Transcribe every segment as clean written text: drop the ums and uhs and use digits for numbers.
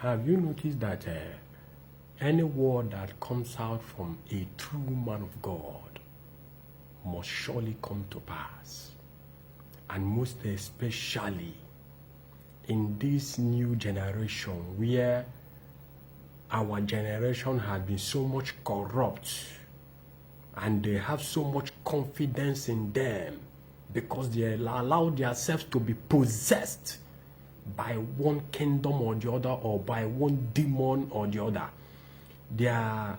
Have you noticed that any word that comes out from a true man of God must surely come to pass? And most especially in this new generation where our generation has been so much corrupt and they have so much confidence in them because they allow themselves to be possessed by one kingdom or the other, or by one demon or the other. Their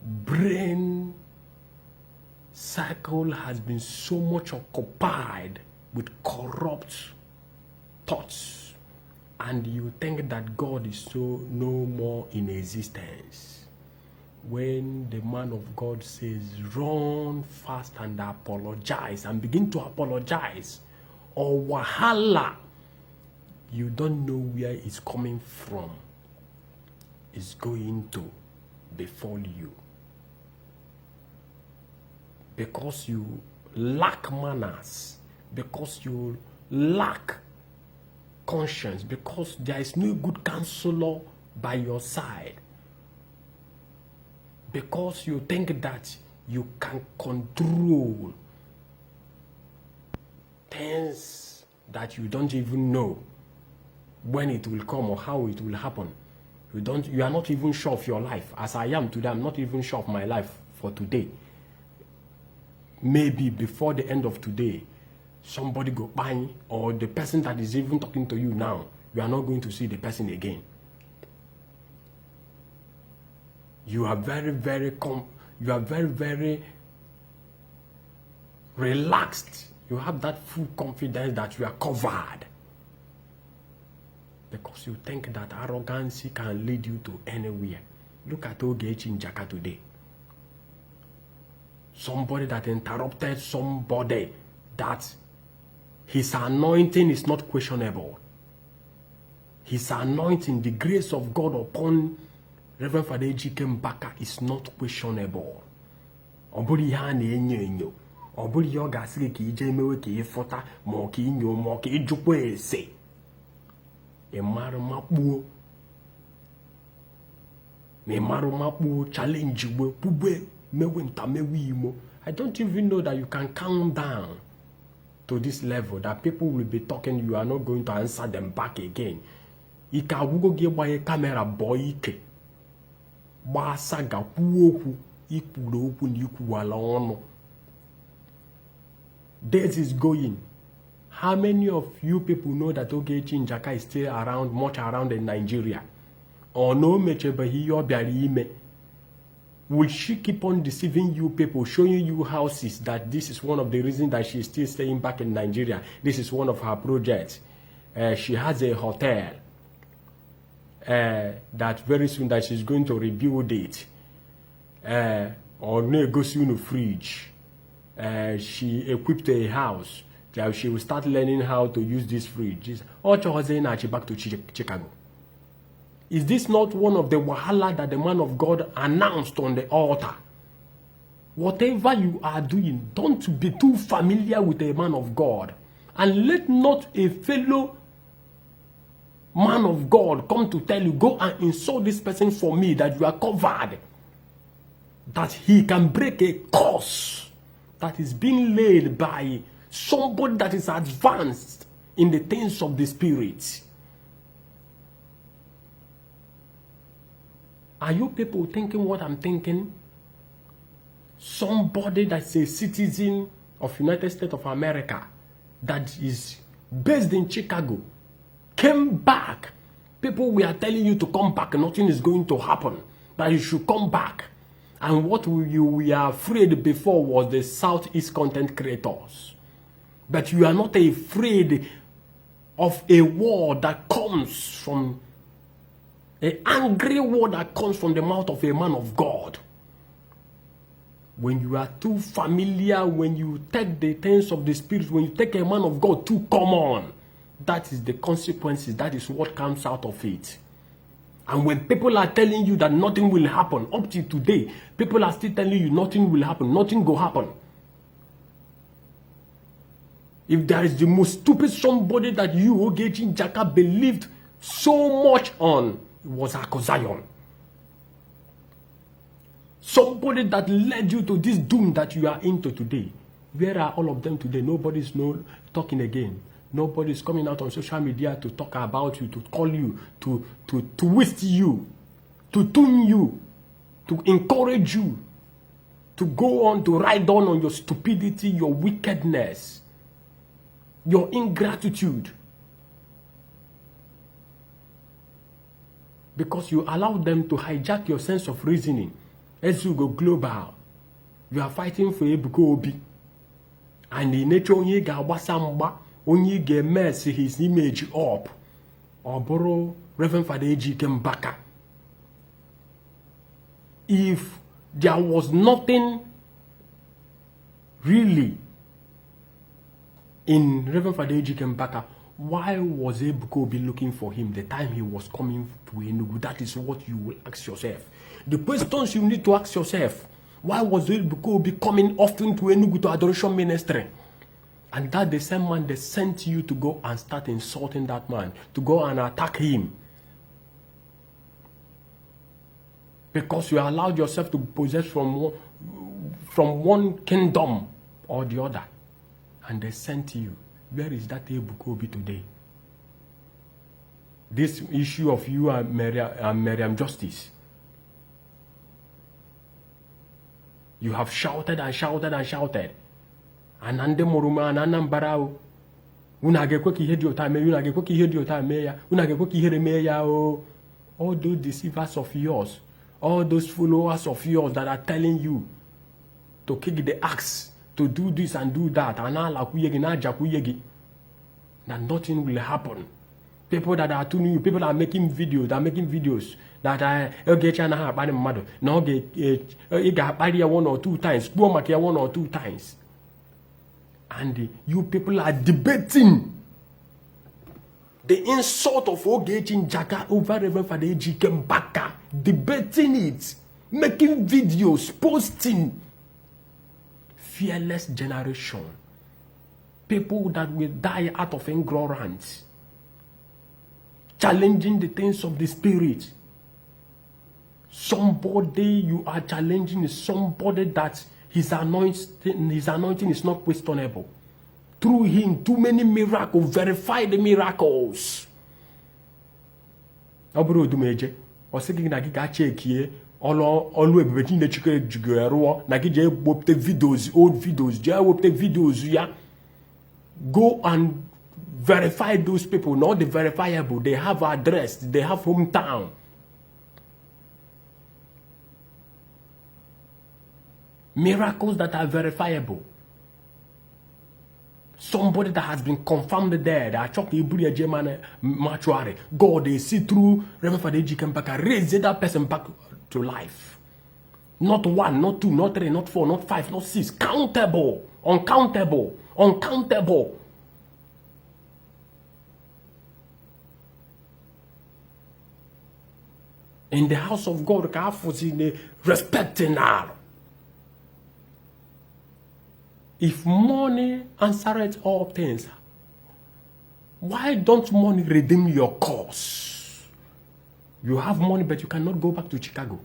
brain cycle has been so much occupied with corrupt thoughts, and you think that God is so no more in existence. When the man of God says, run fast and apologize, and begin to apologize, or wahala, you don't know where it's coming from, it's going to befall you. Because you lack manners, because you lack conscience, because there is no good counselor by your side, because you think that you can control things that you don't even know when it will come or how it will happen. You are not even sure of your life. As I am today, I'm not even sure of my life for today. Maybe before the end of today, somebody go by, or the person that is even talking to you now, you are not going to see the person again. You are very, very relaxed. You have that full confidence that you are covered. Because you think that arrogance can lead you to anywhere. Look at Ogechi Njaka today. Somebody that interrupted somebody that his anointing is not questionable. His anointing, the grace of God upon Reverend Father Ejike Mbaka is not questionable. Oburi ya na enyo. Oburi ya ga-asị ka ije mewe ka ịfọta ma ka inyo ma ka ijukwa ese. Challenge I don't even know that you can count down to this level that people will be talking, you are not going to answer them back again. Ika wugo ge by a camera boy ike. Ba saga kuoku ikuro oku ni kuwala ono. Days is going. How many of you people know that Ogechi Njaka is still around, much around in Nigeria? Or no mechebahiyo biarime? Will she keep on deceiving you people, showing you houses that this is one of the reasons that she is still staying back in Nigeria? This is one of her projects. She has a hotel that very soon that she's going to rebuild it. Or no go soon fridge. She equipped a house. She will start learning how to use this fridge. Back to Chicago. Is this not one of the wahala that the man of God announced on the altar? Whatever you are doing, don't be too familiar with a man of God. And let not a fellow man of God come to tell you, go and insult this person for me, that you are covered. That he can break a curse that is being laid by somebody that is advanced in the things of the spirit. Are you people thinking what I'm thinking? Somebody that's a citizen of United States of America that is based in Chicago came back. People were telling you to come back. Nothing is going to happen. That you should come back. And what you were afraid before was the Southeast content creators. But you are not afraid of a war that comes from an angry word that comes from the mouth of a man of God. When you are too familiar, when you take the things of the spirit, when you take a man of God too common, that is the consequences. That is what comes out of it. And when people are telling you that nothing will happen, up to today, people are still telling you nothing will happen, nothing will happen. If there is the most stupid somebody that you, Ogechi Njaka, believed so much on, was Zion. Somebody that led you to this doom that you are into today. Where are all of them today? Nobody's talking again. Nobody's coming out on social media to talk about you, to call you, to twist you, to tune you, to encourage you, to go on, to ride on your stupidity, your wickedness, your ingratitude. Because you allow them to hijack your sense of reasoning. As you go global, you are fighting for Ejike Obi. And in nature, onye ga-agbasa mgba, onye ga-mess his image up. Or borrow Reverend Father Ejike Mbaka. If there was nothing really in Reverend Father Ejike Mbaka, why was Ejike Obi looking for him the time he was coming to Enugu? That is what you will ask yourself. The questions you need to ask yourself. Why was Ejike Obi coming often to Enugu to adoration ministry? And that the same man they sent you to go and start insulting that man, to go and attack him. Because you allowed yourself to possess from one kingdom or the other. And they sent you. Where is that Ejike Obi today? This issue of you and Miriam Justice. You have shouted and shouted and shouted. And ande moruma and anambarao. Unagekwe ki hedi otame, unagekwe ki hedi otame ya, unagekwe ki hedi ya o. All those deceivers of yours, all those followers of yours that are telling you to kick the axe, to do this and do that, and that nothing will happen. People that are tuning you, people that are making videos, that are no get one or two times, one or two times. And you people are debating the insult of Ogechi Njaka over Reverend Father Ejike Mbaka, debating it, making videos, posting. Fearless generation. People that will die out of ignorance. Challenging the things of the spirit. Somebody you are challenging is somebody that his anointing is not questionable. Through him, too many miracles, verify the miracles. Obro dumeje, osiki na giga check olu ebebeti ne chike jigero na gije wopte videos, old videos, je wopte videos ya. Go and verify those people, not the verifiable. They have address, they have hometown. Miracles that are verifiable. Somebody that has been confirmed dead. God, they see through Reverend Father Ejike Mbaka, raise that person back to life. Not one, not two, not three, not four, not five, not six. Countable, uncountable, uncountable. In the house of God, respecting her. If money answers all things, why don't money redeem your cause? You have money, but you cannot go back to Chicago.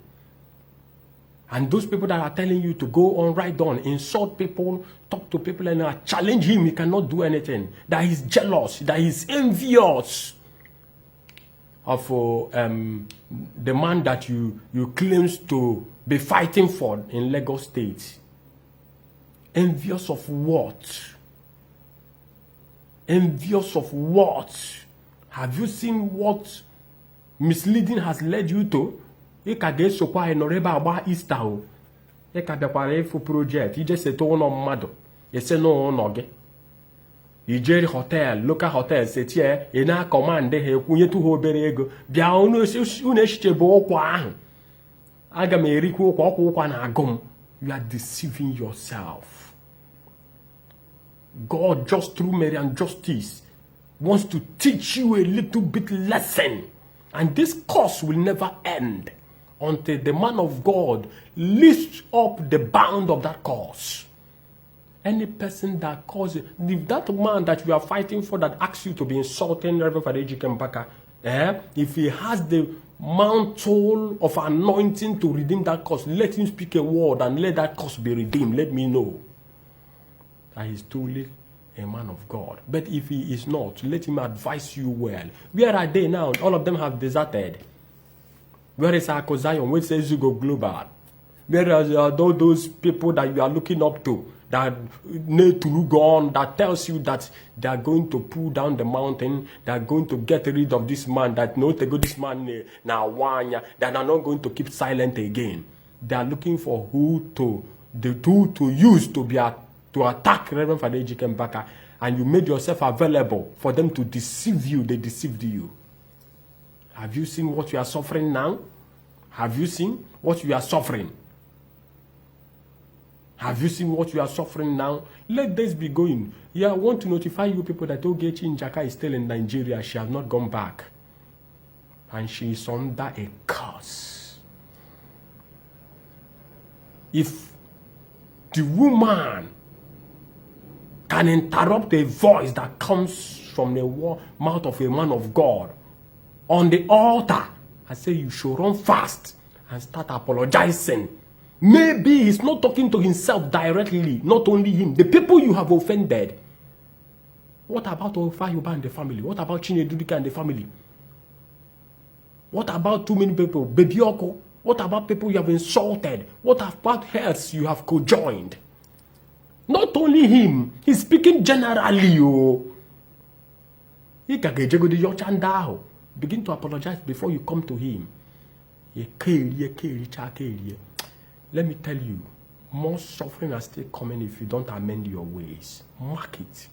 And those people that are telling you to go on, write down, insult people, talk to people, and challenge him, he cannot do anything. That he's jealous, that he's envious of the man that you claims to be fighting for in Lagos State. Envious of what? Envious of what? Have you seen what misleading has led you to? Ikage sokwa enoreba agba Easter o. Ikabekwara efu project. Ije seto ono mmadu. Ese no ono ge. Ije hotel, local hotel setie ena command he kwunye tu obere ego. Bia unu echiche bo okwa ahu. Aga m erikwu okwa na agum. You are deceiving yourself. God, just through merit and justice, wants to teach you a little bit lesson. And this course will never end until the man of God lifts up the bound of that course. Any person that causes, if that man that you are fighting for that asks you to be insulting Reverend Father Ejike Mbaka, if he has the mantle of anointing to redeem that curse, let him speak a word and let that curse be redeemed. Let me know that he's truly a man of God. But if he is not, let him advise you well. Where are they now? All of them have deserted. Where is Uncle Zion? Where says you go global? Where are those people that you are looking up to, that need to look on, that tells you that they are going to pull down the mountain, they are going to get rid of this man, that no, they go this man now one, that are not going to keep silent again. They are looking for who to use to attack Reverend Father Ejike Mbaka, and you made yourself available for them to deceive you. They deceived you. Have you seen what you are suffering now? Have you seen what you are suffering? Have you seen what you are suffering now? Let this be going. Yeah, I want to notify you people that Ogechi Njaka is still in Nigeria. She has not gone back. And she is under a curse. If the woman can interrupt a voice that comes from the mouth of a man of God on the altar, I say you should run fast and start apologizing. Maybe he's not talking to himself directly, not only him, the people you have offended. What about Ofayuba and the family? What about Chinedudika and the family? What about too many people? Baby Oko? What about people you have insulted? What about health you have co-joined? Not only him, he's speaking generally. Begin to apologize before you come to him. Let me tell you, more suffering are still coming if you don't amend your ways. Mark it.